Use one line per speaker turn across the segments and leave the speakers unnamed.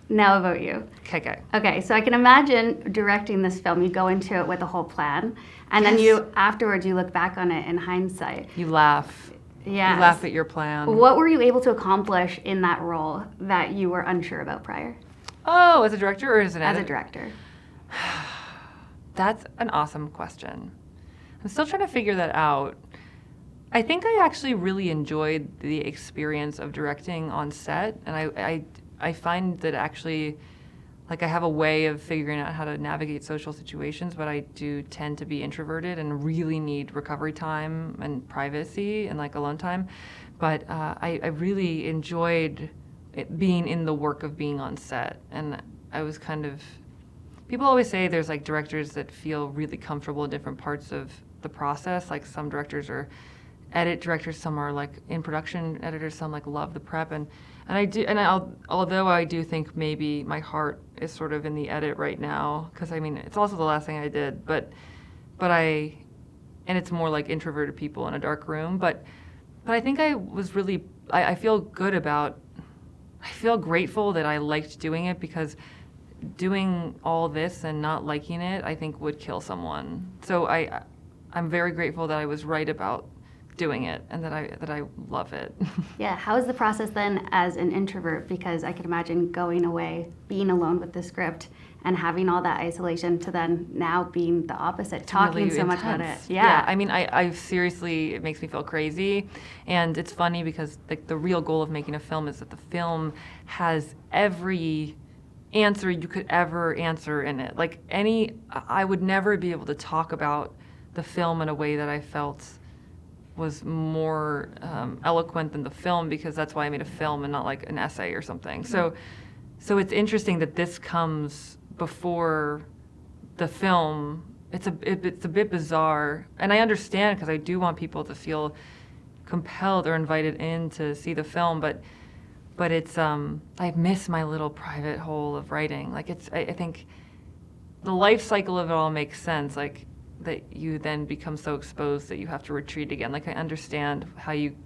Now about you.
Okay.
Okay, so I can imagine directing this film. You go into it with a whole plan, and then afterwards you look back on it in hindsight.
You laugh.
Yes.
You laugh at your plan.
What were you able to accomplish in that role that you were unsure about prior?
Oh, as a director or as an editor?
As a director.
That's an awesome question. I'm still trying to figure that out. I think I actually really enjoyed the experience of directing on set, and I find that actually, like, I have a way of figuring out how to navigate social situations, but I do tend to be introverted and really need recovery time and privacy and, like, alone time. But I really enjoyed being in the work of being on set, and I was kind of... People always say there's, like, directors that feel really comfortable in different parts of the process. Like, some directors are edit directors, some are, like, in production editors, some, like, love the prep, and although I do think maybe my heart is sort of in the edit right now, because I mean it's also the last thing I did, but it's more like introverted people in a dark room, but I think I was really I feel good about, I feel grateful that I liked doing it, because doing all this and not liking it I think would kill someone. So I'm very grateful that I was right about doing it and that I love it.
Yeah, how is the process then as an introvert? Because I could imagine going away, being alone with the script, and having all that isolation to then now being the opposite, it's talking really so much about it.
Yeah, I mean, I seriously, it makes me feel crazy. And it's funny because the real goal of making a film is that the film has every answer you could ever answer in it. Like I would never be able to talk about the film in a way that I felt was more eloquent than the film, because that's why I made a film and not like an essay or something. Mm-hmm. So it's interesting that this comes before the film. It's a bit bizarre, and I understand, because I do want people to feel compelled or invited in to see the film, but it's I miss my little private hole of writing. Like I think the life cycle of it all makes sense. Like, that you then become so exposed that you have to retreat again. Like, I understand how you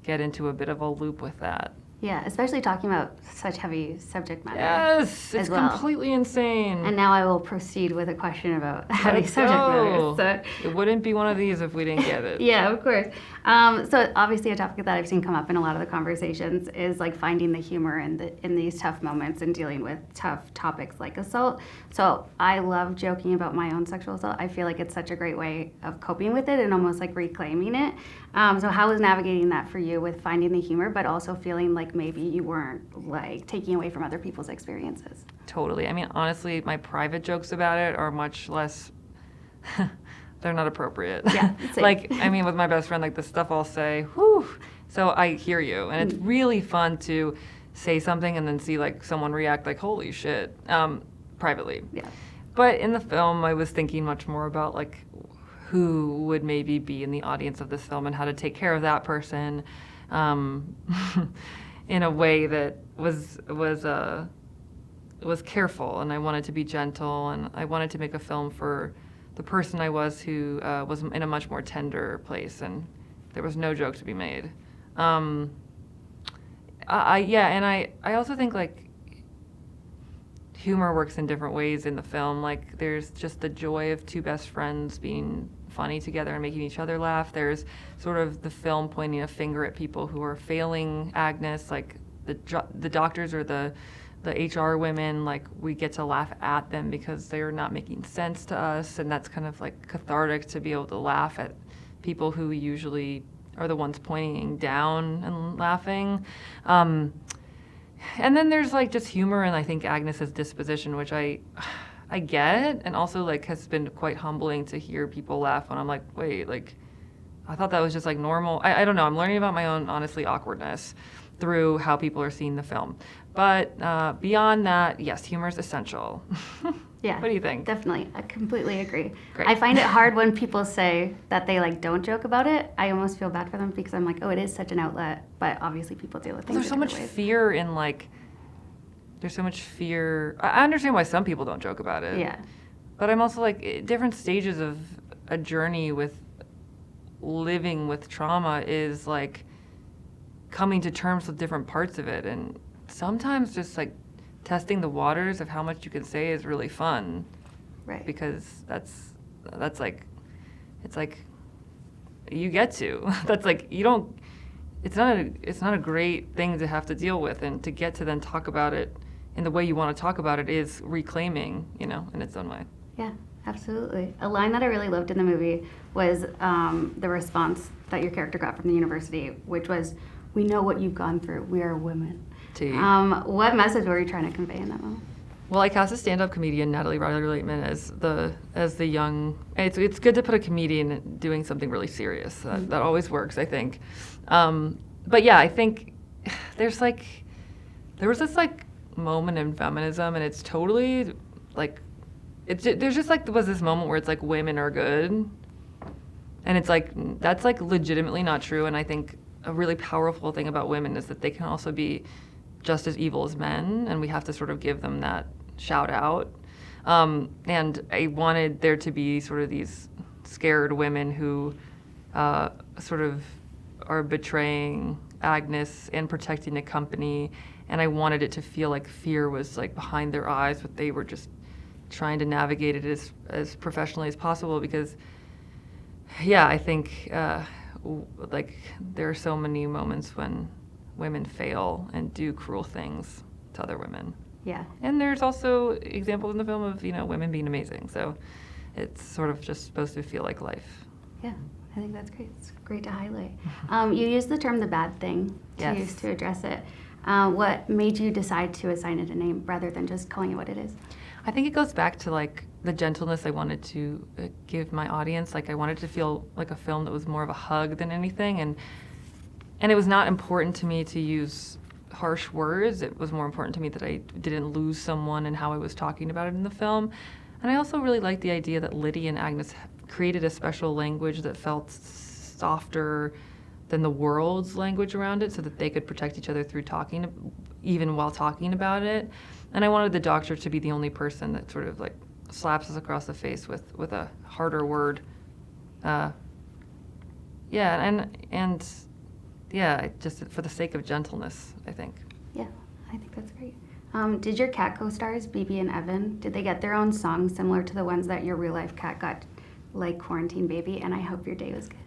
get into a bit of a loop with that.
Yeah, especially talking about such heavy subject matter.
Yes, it's completely insane.
And now I will proceed with a question about heavy subject matter.
So. It wouldn't be one of these if we didn't get it.
Yeah, of course. So obviously a topic that I've seen come up in a lot of the conversations is like finding the humor in these tough moments and dealing with tough topics like assault. So I love joking about my own sexual assault. I feel like it's such a great way of coping with it and almost like reclaiming it. So how was navigating that for you with finding the humor, but also feeling like maybe you weren't like taking away from other people's experiences?
Totally. I mean, honestly, my private jokes about it are much less, they're not appropriate.
Yeah.
Like, I mean, with my best friend, like the stuff I'll say, whew. So I hear you. And it's really fun to say something and then see like someone react like, holy shit, privately.
Yeah.
But in the film, I was thinking much more about like who would maybe be in the audience of this film and how to take care of that person in a way that was careful, and I wanted to be gentle, and I wanted to make a film for the person I was, who was in a much more tender place, and there was no joke to be made. I also think like humor works in different ways in the film. Like, there's just the joy of two best friends being funny together and making each other laugh. There's sort of the film pointing a finger at people who are failing Agnes, like the doctors or the HR women. Like, we get to laugh at them because they're not making sense to us, and that's kind of like cathartic to be able to laugh at people who usually are the ones pointing down and laughing. And then there's like just humor and I think Agnes's disposition, which I get, and also like has been quite humbling to hear people laugh when I'm like, wait, like I thought that was just like normal. I don't know. I'm learning about my own, honestly, awkwardness through how people are seeing the film. But beyond that, yes, humor is essential.
Yeah.
What do you think?
Definitely. I completely agree.
Great.
I find it hard when people say that they like don't joke about it. I almost feel bad for them because I'm like, oh, it is such an outlet, but obviously people deal with things.
There's so much fear in like, there's so much fear. I understand why some people don't joke about it.
Yeah.
But I'm also like, different stages of a journey with living with trauma is like coming to terms with different parts of it, and sometimes just like testing the waters of how much you can say is really fun.
Right.
Because that's like, it's like, you get to. That's like, you don't, it's not a great thing to have to deal with, and to get to then talk about it in the way you want to talk about it is reclaiming, in its own way.
Yeah, absolutely. A line that I really loved in the movie was the response that your character got from the university, which was, "We know what you've gone through. We are women." What message were you trying to convey in that moment?
Well, I cast a stand-up comedian, Natalie Ryder-Laitman, as the young. It's good to put a comedian doing something really serious. That always works, I think. But yeah, I think there was this moment in feminism, and it's totally there's just was this moment where it's like women are good, and it's like that's legitimately not true. And I think a really powerful thing about women is that they can also be just as evil as men, and we have to sort of give them that shout out. And I wanted there to be sort of these scared women who sort of are betraying Agnes and protecting the company, and I wanted it to feel like fear was behind their eyes, but they were just trying to navigate it as professionally as possible, because I think there are so many moments when women fail and do cruel things to other women.
Yeah.
And there's also examples in the film of, women being amazing. So it's sort of just supposed to feel like life.
Yeah, I think that's great. It's great to highlight. You used the term "the bad thing" to address it. What made you decide to assign it a name rather than just calling it what it is?
I think it goes back to the gentleness I wanted to give my audience. I wanted to feel like a film that was more of a hug than anything, and it was not important to me to use harsh words. It was more important to me that I didn't lose someone in how I was talking about it in the film. And I also really liked the idea that Liddy and Agnes created a special language that felt softer than the world's language around it, so that they could protect each other through talking, even while talking about it. And I wanted the doctor to be the only person that sort of slaps us across the face with a harder word. Just for the sake of gentleness, I think.
Yeah, I think that's great. Did your cat co-stars, Bibi and Evan, did they get their own songs similar to the ones that your real-life cat got, like Quarantine Baby and I Hope Your Day Was Good?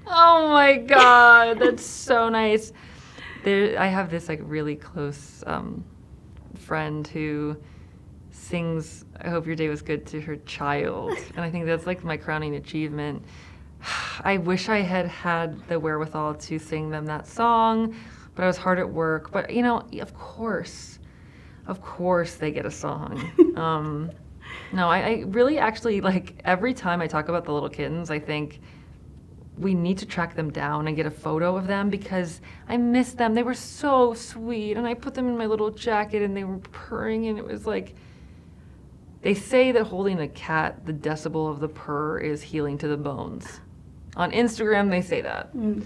Oh my God, that's so nice. I have this really close friend who sings I Hope Your Day Was Good to her child, and I think that's my crowning achievement. I wish I had had the wherewithal to sing them that song, but I was hard at work. But of course they get a song. No, I really actually every time I talk about the little kittens, I think we need to track them down and get a photo of them, because I miss them. They were so sweet, and I put them in my little jacket and they were purring, and it was they say that holding a cat, the decibel of the purr is healing to the bones. On Instagram, they say that. And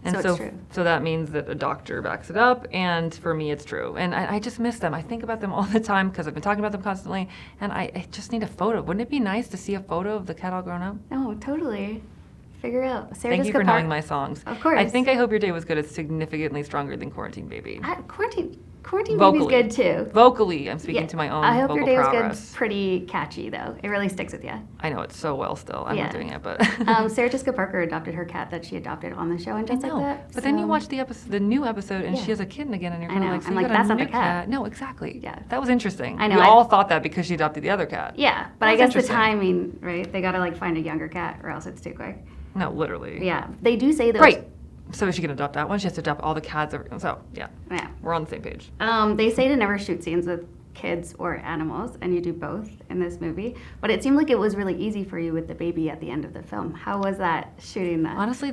so it's true.
So that means that a doctor backs it up, and for me, it's true. And I just miss them. I think about them all the time because I've been talking about them constantly, and I just need a photo. Wouldn't it be nice to see a photo of the cat all grown up?
Oh, totally. Figure out. Sarah
Thank you for knowing my songs.
Of course.
I think I Hope Your Day Was Good is significantly stronger than Quarantine Baby.
Quarantine Baby's good too.
Vocally, I'm speaking to my own
I Hope
vocal
Your Day Was
prowess.
Good's pretty catchy though. It really sticks with you.
I know it so well still. I'm not doing it, but
Sarah Jessica Parker adopted her cat that she adopted on the show and just like that.
But then you watch the new episode, and she has a kitten again, and you're kind of like, so
I'm
you
like,
got
that's
a
not the
new
cat.
No, exactly.
Yeah.
That was interesting.
I know.
We all thought that because she adopted the other cat.
Yeah, but I guess the timing, right? They got to like find a younger cat, or else it's too quick.
No, literally.
Yeah, they do say those.
Right. So if she can adopt that one, she has to adopt all the cats. So yeah, we're on the same page.
They say to never shoot scenes with kids or animals, and you do both in this movie. But it seemed like it was really easy for you with the baby at the end of the film. How was that shooting that?
Honestly,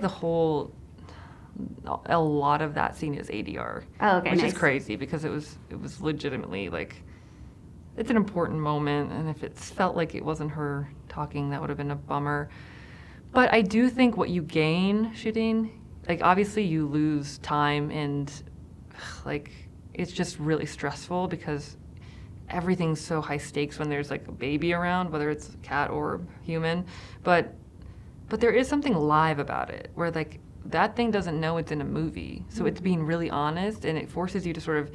a lot of that scene is ADR.
Oh, okay,
which
nice.
is crazy because it was legitimately it's an important moment, and if it felt like it wasn't her talking, that would have been a bummer. But I do think what you gain shooting, obviously you lose time, and it's just really stressful because everything's so high stakes when there's a baby around, whether it's a cat or human. But there is something live about it where that thing doesn't know it's in a movie, so it's being really honest, and it forces you to sort of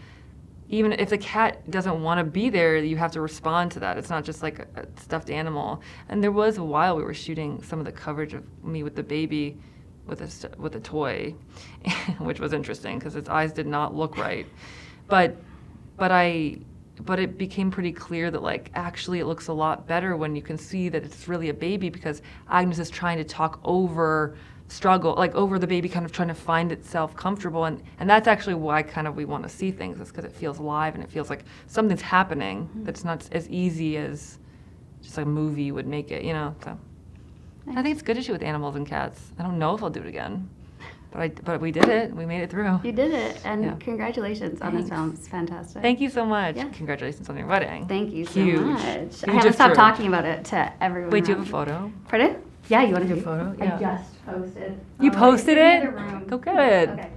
even if the cat doesn't want to be there, you have to respond to that. It's not just like a stuffed animal. And there was a while we were shooting some of the coverage of me with the baby with a toy, which was interesting because its eyes did not look right. But it became pretty clear that like actually it looks a lot better when you can see that it's really a baby, because Agnes is trying to talk over the baby kind of trying to find itself comfortable, and that's actually why kind of we want to see things, is because it feels alive and it feels like something's happening that's not as easy as just a movie would make it, so. Nice. I think it's good to shoot with animals and cats. I don't know if I'll do it again, but we did it. We made it through.
You did it, and congratulations on this film. It's fantastic.
Thank you so much.
Yeah.
Congratulations on your wedding.
Thank you so much.
Huge
I haven't stopped talking about it to everyone.
Wait, do you have a photo?
Pardon? Yeah, you want to
do a photo? Yeah.
I just posted.
You posted it?
Go
good.
Okay.